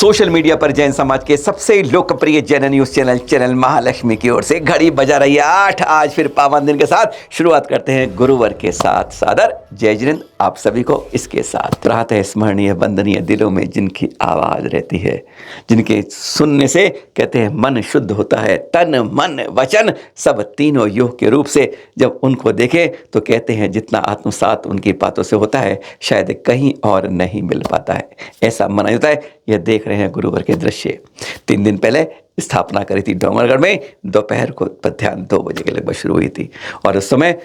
Social media पर जैन समाज के सबसे लोकप्रिय जैन न्यूज चैनल महालक्ष्मी की ओर से घड़ी बजा रही है 8। आज फिर पावन दिन के साथ शुरुआत करते हैं गुरुवार के साथ। सादर जय जिनेंद्र आप सभी को इसके साथ। राहत है स्मरणीय वंदनीय दिलों में जिनकी आवाज़ रहती है, जिनके सुनने से कहते हैं मन शुद्ध होता है, तन मन वचन सब तीनों योग के रूप से जब उनको देखें तो कहते हैं जितना आत्मसात उनकी बातों से होता है शायद कहीं और नहीं मिल पाता है। ऐसा माना जाता है। यह देख रहे हैं गुरुवार के दृश्य 3 दिन पहले स्थापना करी थी डोंगरगढ़ में। दोपहर को मध्याह्न 2 बजे के लगभग शुरू हुई थी और उस समय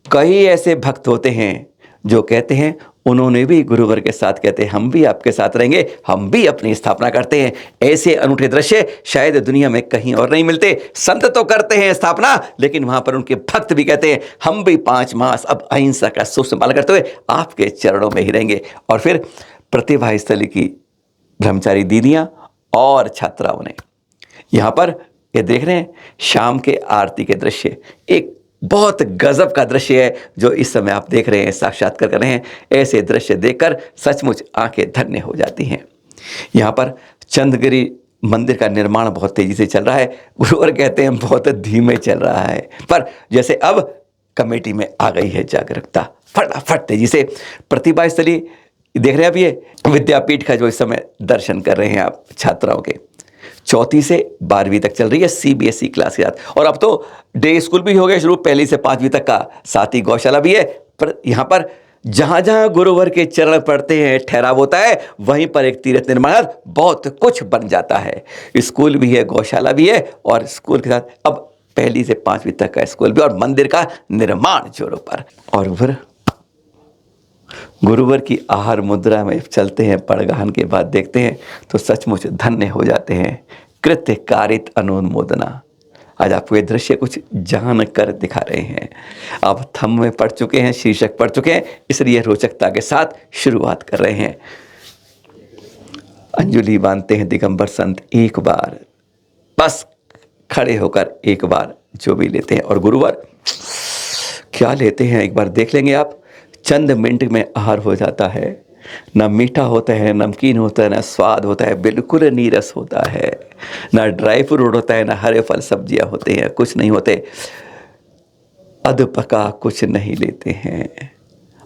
कई ऐसे भक्त होते हैं जो कहते हैं उन्होंने भी गुरुवार के साथ कहते हैं हम भी आपके साथ रहेंगे, हम भी अपनी स्थापना करते हैं। ऐसे अनूठे दृश्य शायद दुनिया में कहीं और नहीं मिलते। संत तो करते हैं स्थापना, लेकिन वहां पर उनके भक्त भी कहते हैं हम भी 5 मास अब अहिंसा का सूत्र संभाल करते हुए आपके चरणों में ही रहेंगे। और फिर प्रतिभा स्थली की ब्रह्मचारी दीदियां और छात्राओं ने यहाँ पर ये देख रहे हैं शाम के आरती के दृश्य। एक बहुत गजब का दृश्य है जो इस समय आप देख रहे हैं, साक्षात्कार कर रहे हैं। ऐसे दृश्य देखकर सचमुच आंखें धन्य हो जाती हैं। यहाँ पर चंद्रगिरी मंदिर का निर्माण बहुत तेजी से चल रहा है। गुरुवार कहते हैं बहुत धीमे चल रहा है, पर जैसे अब कमेटी में आ गई है जागरूकता, फटाफट तेजी से प्रतिभा स्थली देख रहे हैं। अब ये विद्यापीठ का जो इस समय दर्शन कर रहे हैं आप छात्राओं के 4वीं से 12वीं तक चल रही है सीबीएसई क्लास के साथ। और अब तो डे स्कूल भी हो गया शुरू, 1ली से 5वीं तक का, साथ ही गौशाला भी है। पर यहाँ पर जहाँ जहाँ गुरुवार के चरण पड़ते हैं ठहराव होता है वहीं पर एक तीर्थ निर्माण बहुत कुछ बन जाता है। स्कूल भी है, गौशाला भी है और स्कूल के साथ अब 1ली से 5वीं तक का स्कूल भी और मंदिर का निर्माण जोरों पर। और फिर गुरुवार की आहार मुद्रा में चलते हैं, पड़गान के बाद देखते हैं तो सचमुच धन्य हो जाते हैं। कृत्य कारित अनुमोदना। आज आपको ये दृश्य कुछ जान कर दिखा रहे हैं। आप थंब में पढ़ चुके हैं, शीर्षक पढ़ चुके हैं, इसलिए रोचकता के साथ शुरुआत कर रहे हैं। अंजलि बांधते हैं दिगंबर संत एक बार, बस खड़े होकर एक बार जो भी लेते हैं। और गुरुवार क्या लेते हैं एक बार देख लेंगे आप। चंद मिनट में आहार हो जाता है। ना मीठा होता है, नमकीन होता है, ना स्वाद होता है, बिल्कुल नीरस होता है। ना ड्राई फ्रूट होता है, ना हरे फल सब्जियां होते हैं, कुछ नहीं होते। अध पका कुछ नहीं लेते हैं।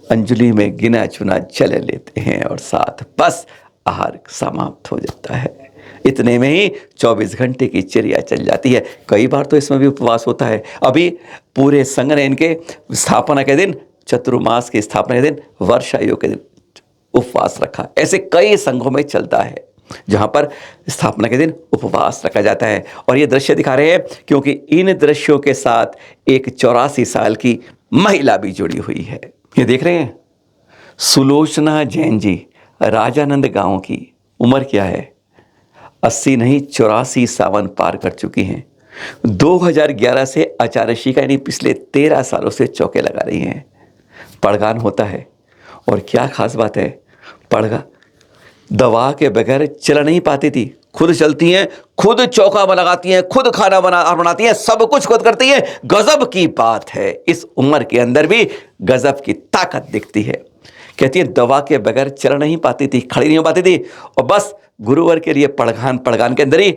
अंजलि में गिना चुना जल लेते हैं और साथ बस आहार समाप्त हो जाता है। इतने में ही 24 घंटे की चिड़िया चल जाती है। कई बार तो इसमें भी उपवास होता है। अभी पूरे संघ ने इनके स्थापना के दिन, चतुर्मास की स्थापना के दिन, वर्षा योग के दिन उपवास रखा। ऐसे कई संघों में चलता है जहां पर स्थापना के दिन उपवास रखा जाता है। और ये दृश्य दिखा रहे हैं क्योंकि इन दृश्यों के साथ एक 84 साल की महिला भी जुड़ी हुई है। ये देख रहे हैं सुलोचना जैन जी, राजानंद गांव की। उम्र क्या है? 80 नहीं 84 सावन पार कर चुकी हैं। 2011 से आचार्यशी का यानी पिछले 13 सालों से चौके लगा रही हैं। पड़गान होता है और क्या खास बात है, पड़गा दवा के बगैर चल नहीं पाती थी। खुद चलती हैं, खुद चौका लगाती हैं, खुद खाना बनाती हैं, सब कुछ खुद करती हैं। गजब की बात है, इस उम्र के अंदर भी गजब की ताकत दिखती है। कहती है दवा के बगैर चल नहीं पाती थी, खड़ी नहीं हो पाती थी, और बस गुरुवार के लिए पड़गान के अंदर ही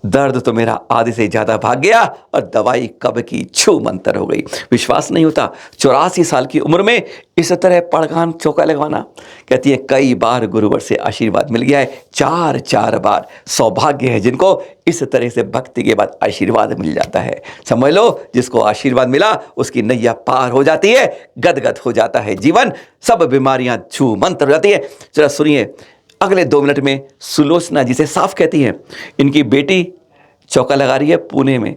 दर्द तो मेरा आधे से ज़्यादा भाग गया और दवाई कब की छू मंतर हो गई। विश्वास नहीं होता 84 साल की उम्र में इस तरह पड़गान चौका लगवाना। कहती है कई बार गुरुवार से आशीर्वाद मिल गया है, 4 बार। सौभाग्य है जिनको इस तरह से भक्ति के बाद आशीर्वाद मिल जाता है। समझ लो जिसको आशीर्वाद मिला उसकी नैया पार हो जाती है, गदगद हो जाता है जीवन, सब बीमारियां छू मंतर हो जाती है। जरा सुनिए अगले 2 मिनट में सुलोचना जी से साफ कहती हैं इनकी बेटी चौका लगा रही है पुणे में।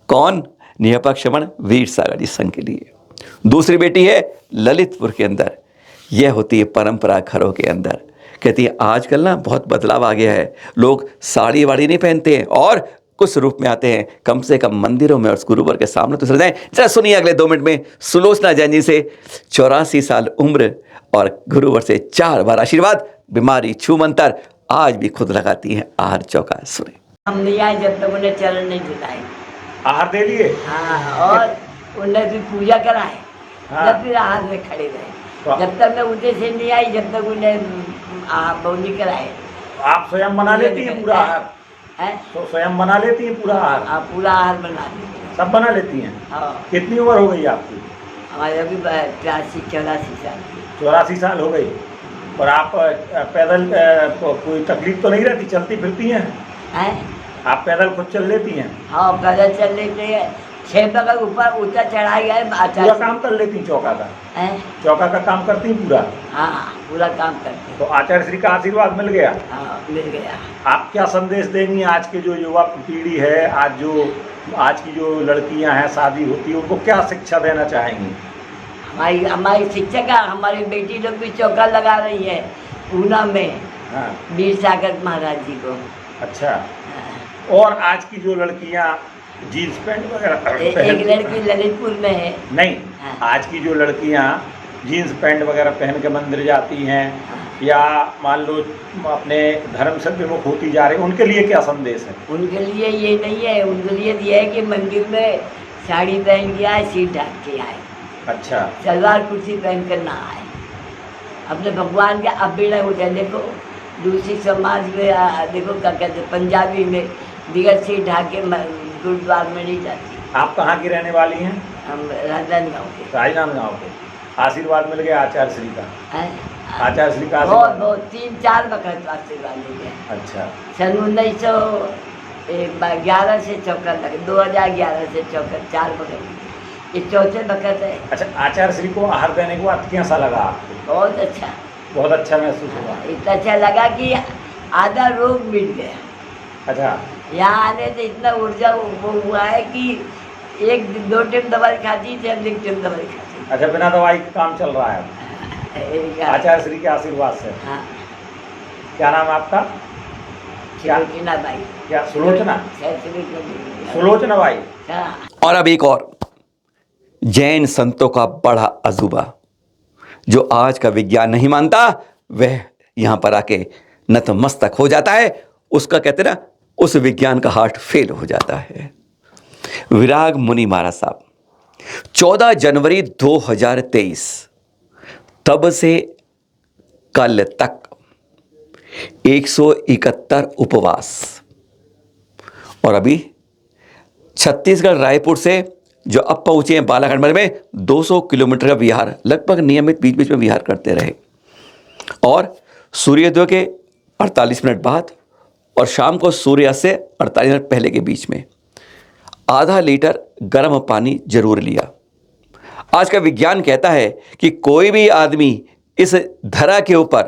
कौन? निहपक्षमण वीर सागर जी संघ के लिए। दूसरी बेटी है ललितपुर के अंदर। यह होती है परंपरा घरों के अंदर। कहती है आजकल ना बहुत बदलाव आ गया है, लोग साड़ी वाड़ी नहीं पहनते हैं और कुछ रूप में आते हैं, कम से कम मंदिरों में और गुरुवार के सामने तो जाएं। जरा सुनिए अगले 2 मिनट में सुलोचना जैन जी से। 84 साल उम्र और गुरुवार से 4 बार आशीर्वाद, बीमारी छू मंतर, आज भी खुद लगाती हैं आहार चौका। सुने। हम नहीं आए जब तक उन्हें चरण नहीं झुकाए। आहार दे दिए? हाँ, और उन्हें भी पूजा कराए। हाँ। जब फिर आहार में खड़े रहे, जब तक मैं उनसे से नहीं आई, जब तक उन्हें बौनी कराए। आप स्वयं बना लेती हैं पूरा आहार? है तो स्वयं बना लेती हैं पूरा आहार? आप पूरा आहार बना लीजिए। सब बना लेती हैं? हाँ कितनी उम्र हो गई आपकी? हमारे अभी 83-84 साल की। 84 साल हो गई। और आप पैदल कोई तकलीफ तो नहीं रहती, चलती फिरती हैं? है आप पैदल खुद चल लेती हैं? हाँ पैदल चल लेते हैं। 6 बगल ऊपर ऊंचा चढ़ाई है पूरा आचार्य। काम कर लेती हैं चौका का? है चौका का काम करती हैं पूरा? हाँ पूरा काम करते हैं। तो आचार्य श्री का आशीर्वाद मिल गया? हाँ मिल गया। आप क्या संदेश देंगी आज के जो युवा पीढ़ी है, आज की जो लड़कियां हैं शादी होती है, उनको क्या शिक्षा देना चाहेंगी? हमारी शिक्षक हमारी बेटी लोग भी चौका लगा रही है ऊना में हाँ। वीर सागर महाराज जी को। अच्छा। हाँ। और आज की जो लड़कियां जीन्स पैंट वगैरह एक लड़की ललितपुर में है। नहीं, हाँ। आज की जो लड़कियां जीन्स पैंट वगैरह पहन के मंदिर जाती हैं या मान लो अपने धर्म से विमुख होती जा रही, उनके लिए क्या संदेश है? उनके लिए ये नहीं है, उनके लिए ये है कि मंदिर में साड़ी पहन के आए, सिर ढक के आए, अच्छा। सलवार कुर्सी पहन कर ना आए। अपने भगवान के अब भी नहीं होते। देखो दूसरी समाज में देखो क्या कहते हैं, पंजाबी में बिगड़ सिर ढक के गुरुद्वार में नहीं जाती। आप कहाँ की रहने वाली हैं? हम राजनांदगांव के। राजनांदगांव के। आशीर्वाद मिल गया आचार्य श्री का? हैं? आचार्य श्री का बहुत आशीर्वाद? बहुत 3-4 वक्त आशीर्वाद मिल गया। अच्छा। सन 1911 से चौका लगे, 2011 से चौका 4 वक्त, ये चौथे वक्त है। अच्छा, आचार्य श्री को आहार देने के बाद कैसा लगा आपको? बहुत अच्छा, बहुत अच्छा महसूस हुआ? इतना अच्छा लगा कि आधा रोग मिट गया। अच्छा। यहाँ आने से इतना ऊर्जा वो हुआ है कि 1-2 टाइम दवाई खाती थी, अब 1 टाइम दवाई खाती। अच्छा, बिना दवाई का काम चल रहा है आचार्य श्री के आशीर्वाद से? हाँ। क्या नाम है आपका? सुलोचना बाई। क्या? सुलोचना? सुलोचना सुलोचना बाई। हाँ। और अब एक और जैन संतों का बड़ा अजूबा, जो आज का विज्ञान नहीं मानता, वह यहां पर आके नतमस्तक हो जाता है। उसका कहते ना, उस विज्ञान का हार्ट फेल हो जाता है। विराग मुनि महाराज साहब 14 जनवरी 2023 तब से कल तक 171 उपवास, और अभी छत्तीसगढ़ रायपुर से जो अब पहुंचे हैं बालाघाट में 200 किलोमीटर का विहार, लगभग नियमित बीच बीच में विहार करते रहे। और सूर्योदय के 48 मिनट बाद और शाम को सूर्यास्त से 48 मिनट पहले के बीच में आधा लीटर गर्म पानी जरूर लिया। आज का विज्ञान कहता है कि कोई भी आदमी इस धरा के ऊपर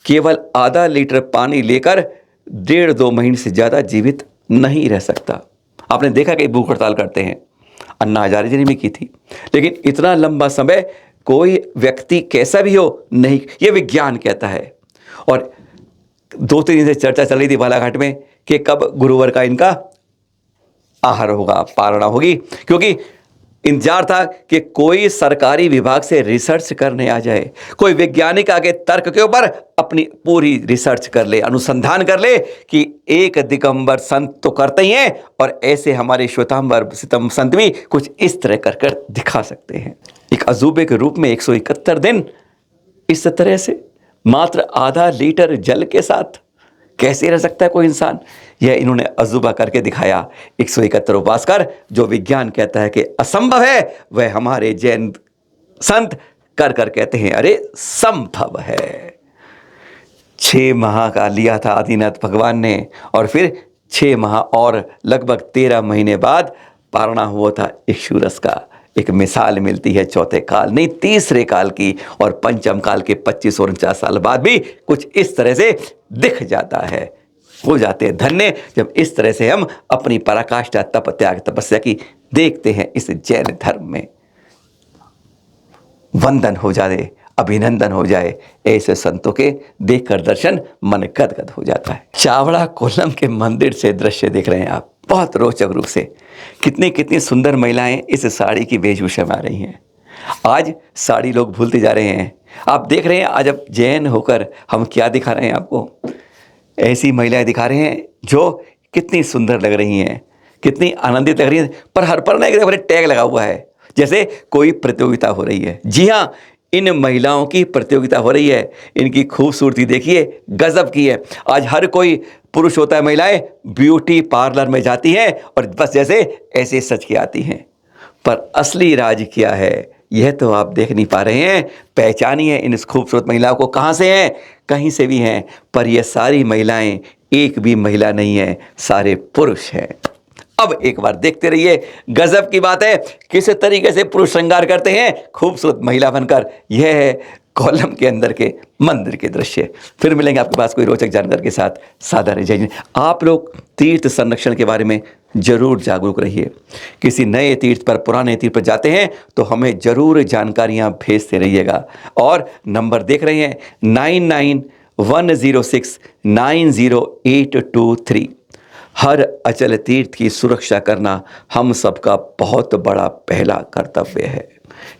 केवल आधा लीटर पानी लेकर 1.5-2 महीने से ज़्यादा जीवित नहीं रह सकता। आपने देखा कि भूख हड़ताल करते हैं, अन्ना हजारे जी ने भी की थी, लेकिन इतना लंबा समय कोई व्यक्ति कैसा भी हो नहीं, ये विज्ञान कहता है। और 2-3 दिन से चर्चा चल रही थी बालाघाट में कि कब गुरुवार का इनका आहार होगा, पारणा होगी, क्योंकि इंतजार था कि कोई सरकारी विभाग से रिसर्च करने आ जाए, कोई वैज्ञानिक आगे तर्क के ऊपर अपनी पूरी रिसर्च कर ले, अनुसंधान कर ले कि एक दिगंबर संत तो करते ही हैं, और ऐसे हमारे श्वेतांबर सितम संत भी कुछ इस तरह कर कर दिखा सकते हैं। एक अजूबे के रूप में 171 दिन इस तरह से मात्र आधा लीटर जल के साथ कैसे रह सकता है कोई इंसान, यह इन्होंने अजूबा करके दिखाया। 171 उपवास कर, जो विज्ञान कहता है कि असंभव है, वह हमारे जैन संत कर कर कहते हैं अरे संभव है। 6 माह का लिया था आदिनाथ भगवान ने, और फिर 6 माह और लगभग 13 महीने बाद पारणा हुआ था इक्षुरस का। एक मिसाल मिलती है चौथे काल नहीं, तीसरे काल की, और पंचम काल के 25 और 49 साल बाद भी कुछ इस तरह से दिख जाता है। हो जाते हैं धन्य जब इस तरह से हम अपनी पराकाष्ठा तप त्याग तपस्या की देखते हैं इस जैन धर्म में। वंदन हो जाए, अभिनंदन हो जाए, ऐसे संतों के देखकर दर्शन मन गदगद हो जाता है। चावड़ा कोलम के मंदिर से दृश्य देख रहे हैं आप, बहुत रोचक रूप से। कितनी सुंदर महिलाएं इस साड़ी की वेशभूषा में आ रही हैं। आज साड़ी लोग भूलते जा रहे हैं। आप देख रहे हैं आज अब जैन होकर हम क्या दिखा रहे हैं आपको, ऐसी महिलाएं दिखा रहे हैं जो कितनी सुंदर लग रही हैं, कितनी आनंदित लग रही हैं। पर हर पर ना एक टैग लगा हुआ है, जैसे कोई प्रतियोगिता हो रही है। जी हाँ, इन महिलाओं की प्रतियोगिता हो रही है। इनकी खूबसूरती देखिए, गजब की है। आज हर कोई पुरुष होता है, महिलाएं ब्यूटी पार्लर में जाती हैं और बस जैसे ऐसे सज के आती हैं। पर असली राज क्या है, यह तो आप देख नहीं पा रहे हैं। पहचानिए इन खूबसूरत महिलाओं को, कहाँ से हैं? कहीं से भी हैं, पर ये सारी महिलाएं एक भी महिला नहीं है, सारे पुरुष हैं। अब एक बार देखते रहिए, गजब की बात है किस तरीके से पुरुष श्रृंगार करते हैं खूबसूरत महिला बनकर। यह है कॉलम के अंदर के मंदिर के दृश्य। फिर मिलेंगे आपके पास कोई रोचक जानकारी के साथ। सादर जय हिंद। आप लोग तीर्थ संरक्षण के बारे में जरूर जागरूक रहिए। किसी नए तीर्थ पर, पुराने तीर्थ पर जाते हैं तो हमें जरूर जानकारियां भेजते रहिएगा। और नंबर देख रहे हैं 9910690823। हर अचल तीर्थ की सुरक्षा करना हम सबका बहुत बड़ा पहला कर्तव्य है।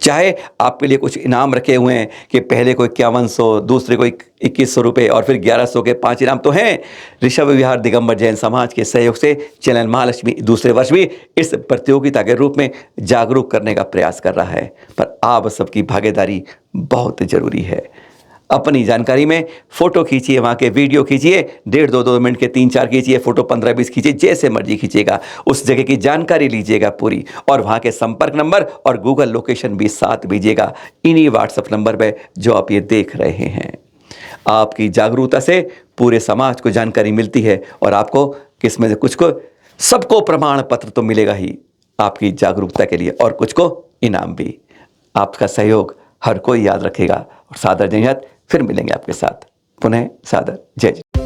चाहे आपके लिए कुछ इनाम रखे हुए हैं कि पहले को 5100, दूसरे को 2100 रुपये और फिर 1100 के 5 इनाम तो हैं। ऋषभ विहार दिगंबर जैन समाज के सहयोग से चैनल महालक्ष्मी दूसरे वर्ष भी इस प्रतियोगिता के रूप में जागरूक करने का प्रयास कर रहा है। पर आप सबकी भागीदारी बहुत ज़रूरी है। अपनी जानकारी में फ़ोटो खींचिए, वहाँ के वीडियो खींचिए, 1.5-2 मिनट के 3-4 खींचिए, फ़ोटो 15-20 खींचिए, जैसे मर्जी खींचिएगा। उस जगह की जानकारी लीजिएगा पूरी, और वहाँ के संपर्क नंबर और गूगल लोकेशन भी साथ भेजिएगा इन्हीं व्हाट्सएप नंबर पे जो आप ये देख रहे हैं। आपकी जागरूकता से पूरे समाज को जानकारी मिलती है और आपको किसमें से कुछ को, सबको प्रमाण पत्र तो मिलेगा ही आपकी जागरूकता के लिए, और कुछ को इनाम भी। आपका सहयोग हर कोई याद रखेगा। और सादर जय हिंद। फिर मिलेंगे आपके साथ पुनः। सादर जय।